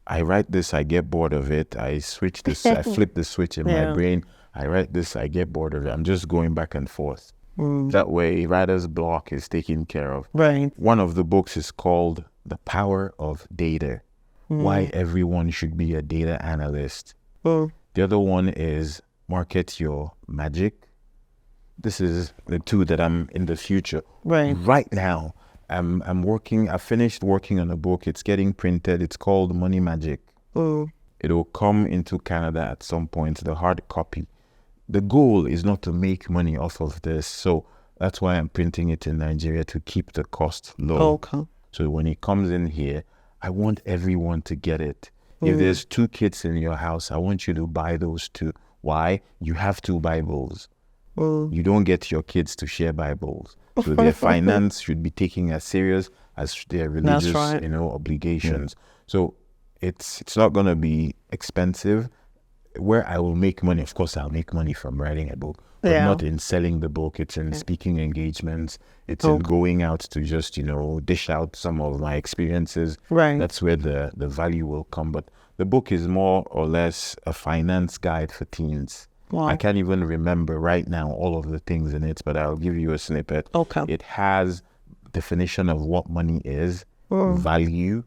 S1: I write this, I get bored of it. I switch this, I flip the switch in my brain. I write this, I get bored of it. I'm just going back and forth. That way, writer's block is taken care of.
S2: Right.
S1: One of the books is called The Power of Data. Why everyone should be a data analyst. The other one is Market Your Magic. This is the 2 that I'm in the future.
S2: Right.
S1: Right now, I finished working on a book. It's getting printed. It's called Money Magic. It'll come into Canada at some point, the hard copy. The goal is not to make money off of this. So that's why I'm printing it in Nigeria, to keep the cost low.
S2: Okay.
S1: So when it comes in here, I want everyone to get it. If there's 2 kids in your house, I want you to buy those 2. Why? You have 2 Bibles. You don't get your kids to share Bibles. So their finance should be taken as serious as their religious, obligations. So it's not going to be expensive. Where I will make money, of course, I'll make money from writing a book, but not in selling the book. It's in speaking engagements. It's in going out to just, dish out some of my experiences.
S2: Right.
S1: That's where the value will come. But the book is more or less a finance guide for teens.
S2: Wow.
S1: I can't even remember right now all of the things in it, but I'll give you a snippet.
S2: Okay.
S1: It has definition of what money is, value.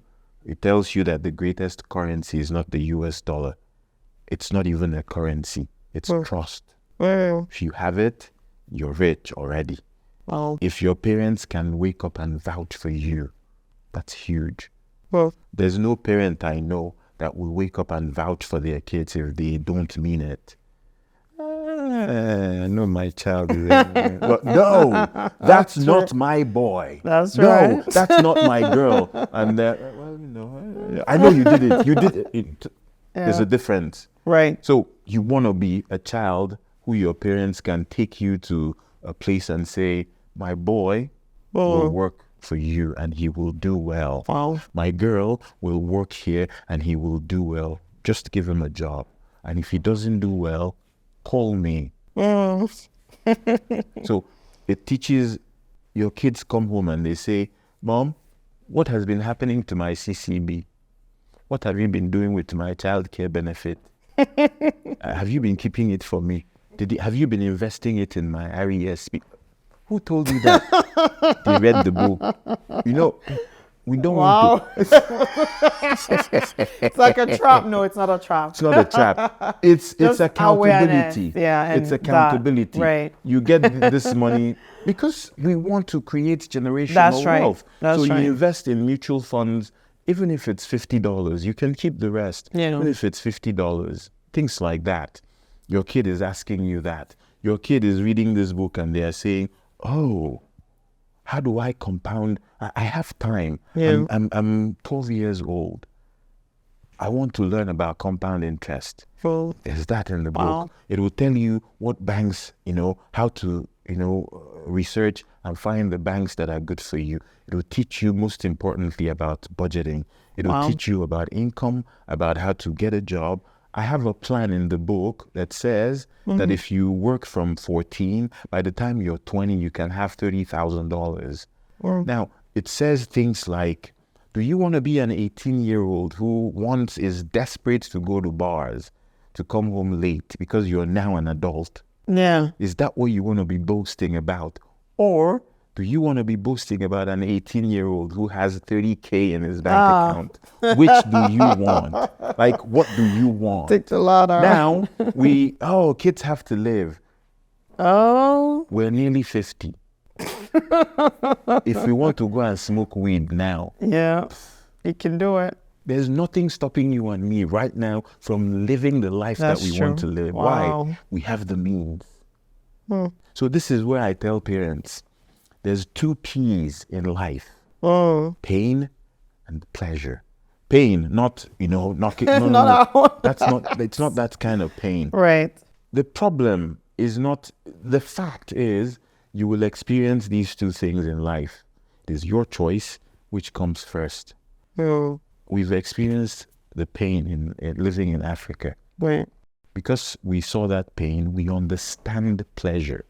S1: It tells you that the greatest currency is not the US dollar. It's not even a currency. It's trust. If you have it, you're rich already.
S2: Wow.
S1: If your parents can wake up and vouch for you, that's huge. There's no parent I know that will wake up and vouch for their kids if they don't mean it. I know my child is but no, that's not my boy.
S2: That's
S1: no,
S2: right.
S1: that's not my girl. And I know you did it. You did it. There's a difference.
S2: Right.
S1: So you want to be a child who your parents can take you to a place and say, my boy will work for you and he will do well.
S2: Wow.
S1: My girl will work here and he will do well. Just give him a job. And if he doesn't do well, call me. So it teaches your kids come home and they say, Mom, what has been happening to my CCB? What have you been doing with my child care benefit? Have you been keeping it for me? Have you been investing it in my RESP? Who told you that? They read the book. We don't
S2: Wow.
S1: want to.
S2: It's like a trap. No, it's not a trap.
S1: It's not a trap. It's
S2: Just
S1: accountability.
S2: awareness. Yeah, and
S1: it's accountability.
S2: that, right.
S1: You get this money because we want to create generational
S2: That's right.
S1: wealth.
S2: That's
S1: so
S2: right.
S1: you invest in mutual funds, even if it's $50, you can keep the rest.
S2: Yeah.
S1: Even if it's $50, things like that. Your kid is asking you that. Your kid is reading this book and they are saying, "Oh, how do I compound? I have time.
S2: Yeah.
S1: I'm 12 years old. I want to learn about compound interest."
S2: Well,
S1: There's that in the
S2: wow.
S1: book. It will tell you what banks, how to, research and find the banks that are good for you. It will teach you, most importantly, about budgeting. It will
S2: Wow.
S1: teach you about income, about how to get a job. I have a plan in the book that says that if you work from 14, by the time you're 20, you can have $30,000. Now, it says things like, do you want to be an 18-year-old who is desperate to go to bars, to come home late because you're now an adult?
S2: Yeah.
S1: Is that what you want to be boasting about? Or do you want to be boasting about an 18-year-old who has $30K in his bank account? Which do you want? Like, what do you want?
S2: Take the ladder.
S1: Now, kids have to live.
S2: Oh.
S1: We're nearly 50. If we want to go and smoke weed now,
S2: Yeah. You can do it.
S1: there's nothing stopping you and me right now from living the life
S2: That's
S1: that we
S2: true.
S1: want to live.
S2: Wow.
S1: Why? We have the means. So this is where I tell parents, there's 2 P's in life: pain and pleasure. Pain, not knocking. No. It's not that kind of pain.
S2: Right.
S1: The problem is not. The fact is, you will experience these 2 things in life. It is your choice which comes first. We've experienced the pain in living in Africa.
S2: Right.
S1: Because we saw that pain, we understand pleasure.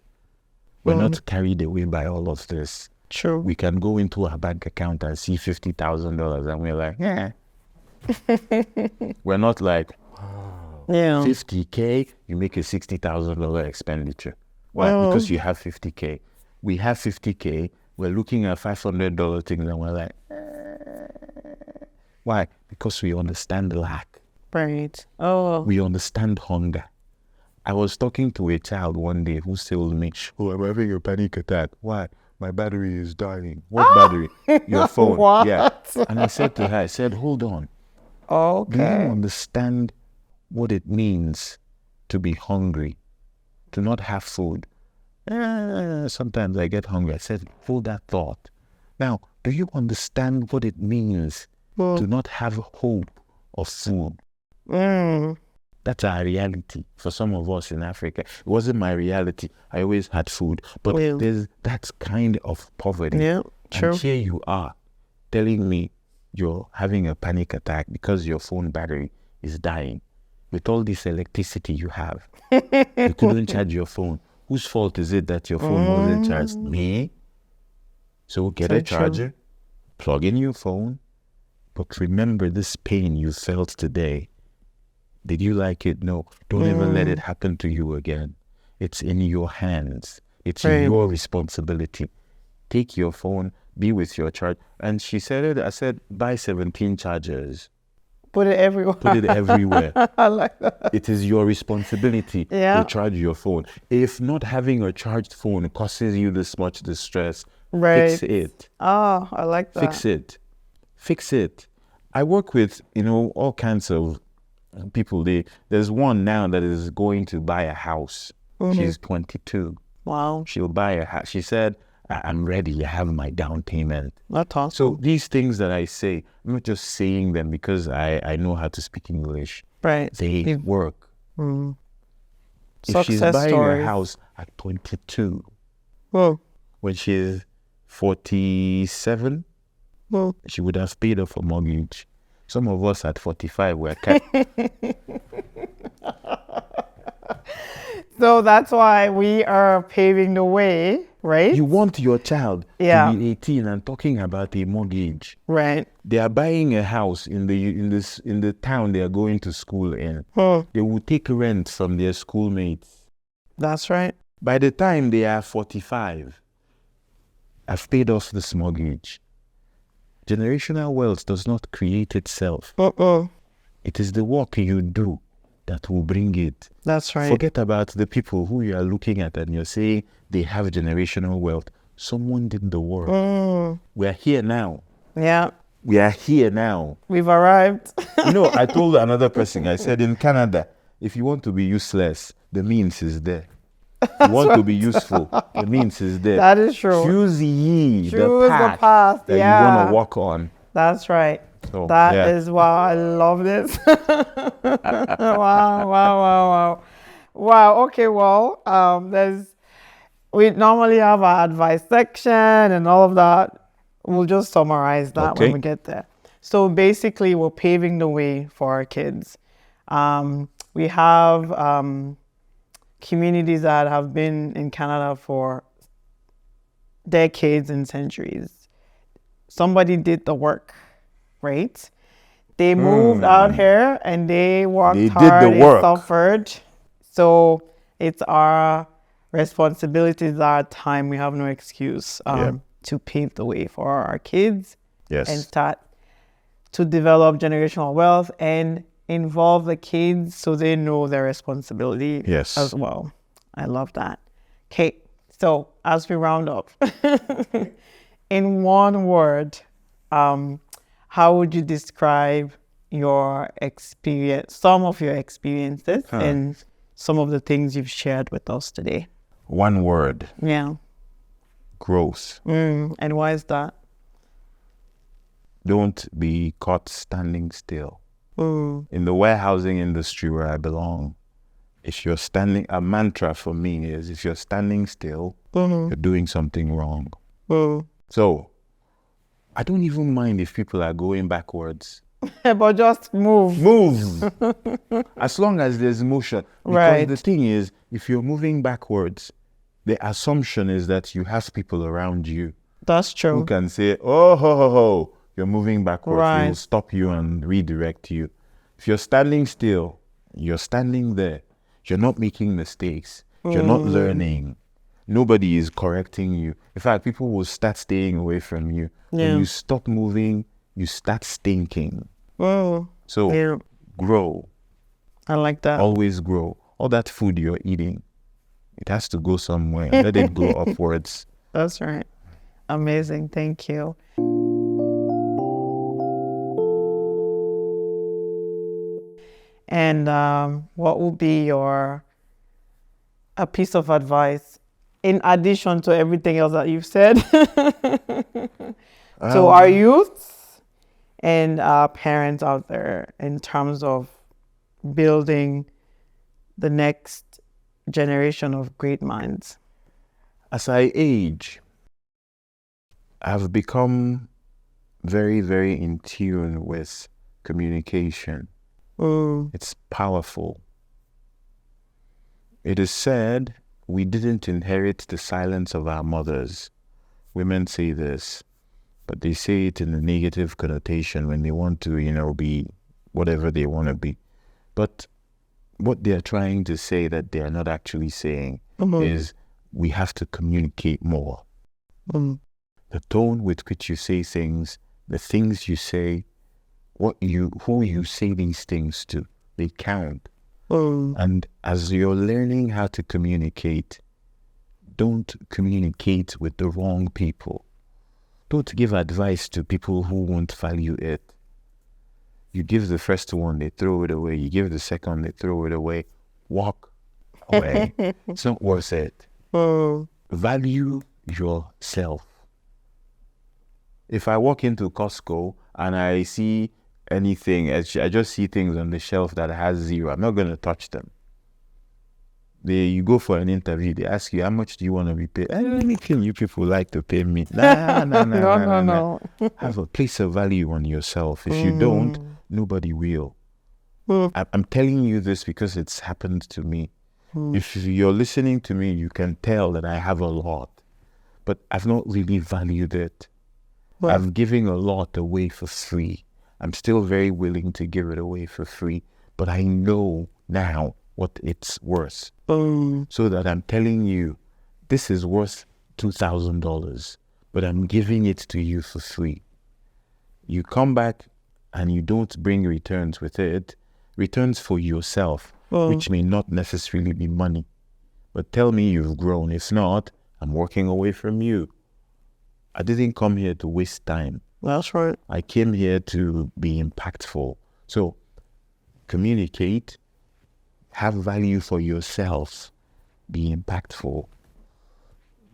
S1: We're not carried away by all of this.
S2: True.
S1: We can go into our bank account and see $50,000 and we're like, yeah. We're not like,
S2: Yeah.
S1: 50K, you make a $60,000 expenditure. Why? Because you have 50K. We have 50K, we're looking at $500 things and we're like, Why? Because we understand lack.
S2: Right. Oh.
S1: We understand hunger. I was talking to a child one day who told me, "Oh, I'm having a panic attack." Why? My battery is dying. What battery? Your phone.
S2: What?
S1: Yeah. And I said to her, hold on.
S2: Okay.
S1: Do you understand what it means to be hungry, to not have food? Sometimes I get hungry. I said, hold that thought. Now, do you understand what it means to not have hope of food? That's our reality for some of us in Africa. It wasn't my reality. I always had food. But there's that kind of poverty.
S2: Yeah, true.
S1: And here you are telling me you're having a panic attack because your phone battery is dying. With all this electricity you have, you couldn't charge your phone. Whose fault is it that your phone wasn't charged? Me? So get a charger, plug in your phone, but remember this pain you felt today. Did you like it? No. Don't ever let it happen to you again. It's in your hands. It's your responsibility. Take your phone, be with your charge. And she said it, I said, buy 17 chargers.
S2: Put it everywhere.
S1: Put it everywhere.
S2: I like that.
S1: It is your responsibility to charge your phone. If not having a charged phone causes you this much distress, fix it.
S2: Oh, I like that.
S1: Fix it. I work with, all kinds of people. There's one now that is going to buy a house. She's 22.
S2: Wow.
S1: She'll buy a house. She said, I'm ready. I have my down payment.
S2: That's awesome.
S1: So these things that I say, I'm not just saying them because I know how to speak English.
S2: Right.
S1: They work. If
S2: Success
S1: she's buying
S2: stories.
S1: a house at 22,
S2: Well,
S1: when she's 47, she would have paid off a mortgage. Some of us at 45 were
S2: so that's why we are paving the way, right?
S1: You want your child to be 18 and talking about a mortgage.
S2: Right.
S1: They are buying a house in the town they are going to school in. They will take rent from their schoolmates.
S2: That's right.
S1: By the time they are 45, I've paid off this mortgage. Generational wealth does not create itself.
S2: Uh-oh.
S1: It is the work you do that will bring it.
S2: That's right.
S1: Forget about the people who you are looking at and you're saying they have generational wealth. Someone did the work. We are here now.
S2: Yeah.
S1: We are here now.
S2: We've arrived.
S1: I told another person, I said, in Canada, if you want to be useless, the means is there. If you want to be useful, the means is there.
S2: That is true.
S1: Choose ye
S2: Choose
S1: the path that you want to walk on.
S2: That's right.
S1: So,
S2: That is wow. I love this. Wow. Okay. Well, we normally have our advice section and all of that. We'll just summarize that when we get there. So basically, we're paving the way for our kids. We have communities that have been in Canada for decades and centuries. Somebody did the work, right? They moved out here and they worked hard, they suffered. So it's our responsibility, it's our time. We have no excuse to pave the way for our kids and start to develop generational wealth and involve the kids so they know their responsibility as well. I love that. Okay, so as we round up, in one word, how would you describe your experience, some of your experiences and some of the things you've shared with us today?
S1: One word.
S2: Yeah.
S1: Growth.
S2: And why is that?
S1: Don't be caught standing still. In the warehousing industry where I belong, if you're standing, a mantra for me is if you're standing still, you're doing something wrong. So I don't even mind if people are going backwards.
S2: But just move.
S1: As long as there's motion. Because the thing is, if you're moving backwards, the assumption is that you have people around you.
S2: That's true.
S1: Who can say, oh, you're moving backwards. They will stop you and redirect you. If you're standing still, you're standing there. You're not making mistakes. You're not learning. Nobody is correcting you. In fact, people will start staying away from you. When you stop moving, you start stinking. So grow.
S2: I like that.
S1: Always grow. All that food you're eating, it has to go somewhere. Let it go upwards.
S2: That's right. Amazing. Thank you. And what would be a piece of advice in addition to everything else that you've said to our youth and our parents out there in terms of building the next generation of great minds?
S1: As I age, I've become very, very in tune with communication. It's powerful. It is said we didn't inherit the silence of our mothers. Women say this, but they say it in a negative connotation when they want to, be whatever they want to be. But what they're trying to say that they're not actually saying is we have to communicate more. The tone with which you say things, the things you say, who you say these things to, they count. And as you're learning how to communicate, don't communicate with the wrong people. Don't give advice to people who won't value it. You give the first one, they throw it away. You give the second, they throw it away. Walk away. It's not worth it. Value yourself. If I walk into Costco and I see anything, I just see things on the shelf that has 0, I'm not going to touch them. You go for an interview, they ask you, how much do you want to be paid? Anything you people like to pay me. No. Have a place of value on yourself. If you don't, nobody will. I'm telling you this because it's happened to me. If you're listening to me, you can tell that I have a lot, but I've not really valued it. I'm giving a lot away for free. I'm still very willing to give it away for free, but I know now what it's worth. So that I'm telling you, this is worth $2,000, but I'm giving it to you for free. you come back and you don't bring returns with it, returns for yourself, which may not necessarily be money. But tell me you've grown. If not, I'm walking away from you. I didn't come here to waste time.
S2: That's right.
S1: I came here to be impactful. So communicate, have value for yourself, be impactful,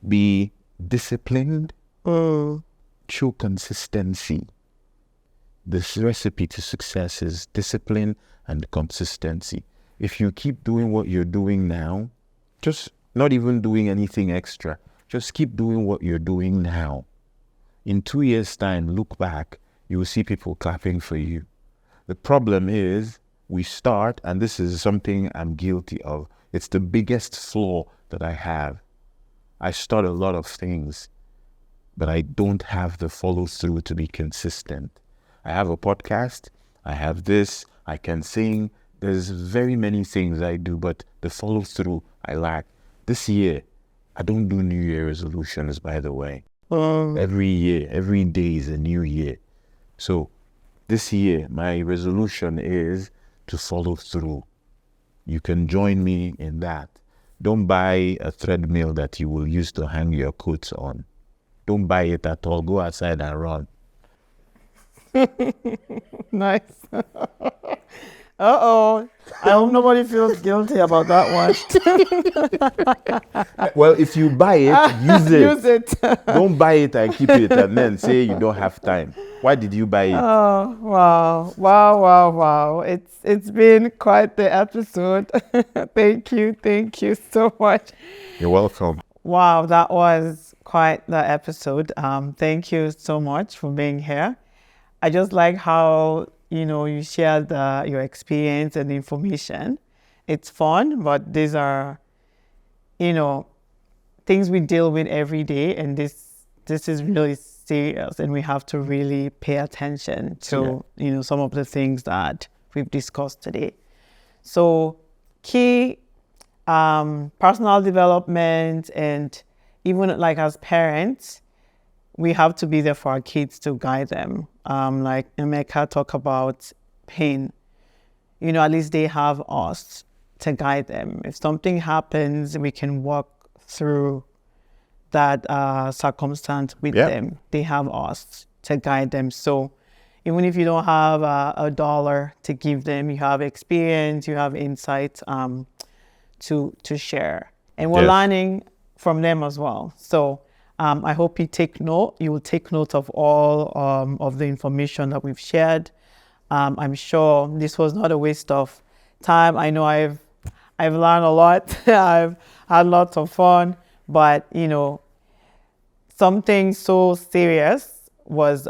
S1: be disciplined, show consistency. This recipe to success is discipline and consistency. If you keep doing what you're doing now, just not even doing anything extra, just keep doing what you're doing now. In 2 years' time, look back, you will see people clapping for you. The problem is we start, and this is something I'm guilty of. It's the biggest flaw that I have. I start a lot of things, but I don't have the follow through to be consistent. I have a podcast, I have this, I can sing. There's very many things I do, but the follow through I lack. This year, I don't do New Year resolutions, by the way. Every year, every day is a new year. So this year, my resolution is to follow through. You can join me in that. Don't buy a treadmill that you will use to hang your coats on. Don't buy it at all. Go outside and run.
S2: Nice. Uh-oh. I hope nobody feels guilty about that one.
S1: Well, if you buy it, use it.
S2: Use it.
S1: Don't buy it and keep it and then say you don't have time. Why did you buy it?
S2: Oh, wow. It's been quite the episode. Thank you so much.
S1: You're welcome.
S2: Wow, that was quite the episode. Thank you so much for being here. I just like how, you shared your experience and information. It's fun, but these are, things we deal with every day, and this is really serious, and we have to really pay attention to, some of the things that we've discussed today. So key personal development, and even like as parents, we have to be there for our kids to guide them. Like Nnaemeka talked about pain, at least they have us to guide them. If something happens, we can walk through that circumstance with them. They have us to guide them. So even if you don't have a dollar to give them, you have experience, you have insights to share. And we're learning from them as well. So I hope you will take note of all of the information that we've shared. I'm sure this was not a waste of time. I know I've learned a lot. I've had lots of fun, but something so serious was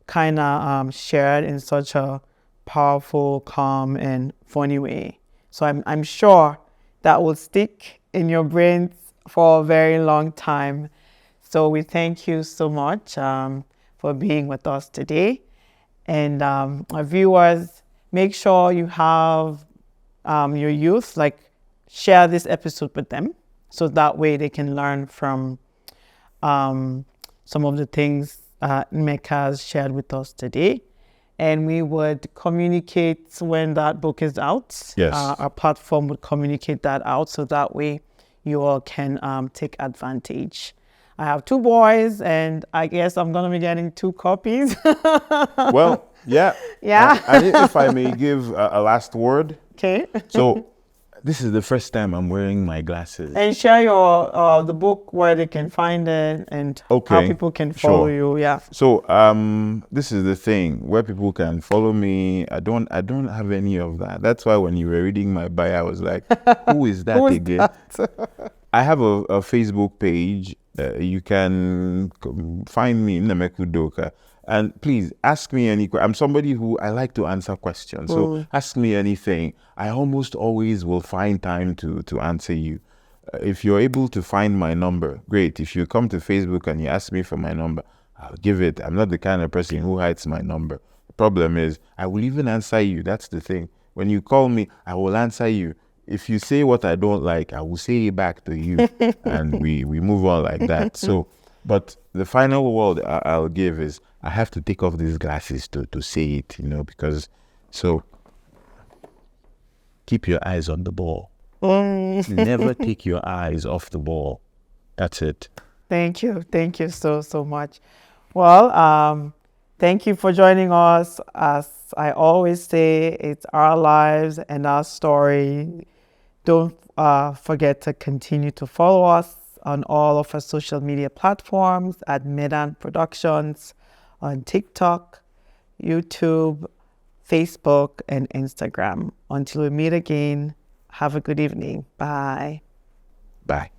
S2: kind of shared in such a powerful, calm, and funny way. So I'm sure that will stick in your brains for a very long time. So we thank you so much for being with us today. And our viewers, make sure you have your youth, share this episode with them, so that way they can learn from some of the things Nnaemeka has shared with us today. And we would communicate when that book is out.
S1: Yes.
S2: Our platform would communicate that out, so that way you all can take advantage. I have 2 boys, and I guess I'm going to be getting 2 copies.
S1: Well, yeah.
S2: Yeah.
S1: And if I may give a last word.
S2: Okay.
S1: So this is the first time I'm wearing my glasses.
S2: And share your the book, where they can find it, and how people can follow you. Yeah.
S1: So this is the thing, where people can follow me. I don't have any of that. That's why when you were reading my bio, I was like, who is that again? I have a Facebook page. You can find me, Nnaemeka Udoka. And please ask me any question. I'm somebody who I like to answer questions. So ask me anything. I almost always will find time to answer you. If you're able to find my number, great. If you come to Facebook and you ask me for my number, I'll give it. I'm not the kind of person who hides my number. The problem is I will even answer you. That's the thing. When you call me, I will answer you. If you say what I don't like, I will say it back to you. And we move on like that. So, but the final word I'll give is, I have to take off these glasses to say it, because so keep your eyes on the ball. Never take your eyes off the ball. That's it.
S2: Thank you. Thank you so much. Well, thank you for joining us. As I always say, it's our lives and our story. Don't forget to continue to follow us on all of our social media platforms at Medan Productions on TikTok, YouTube, Facebook, and Instagram. Until we meet again, have a good evening. Bye.
S1: Bye.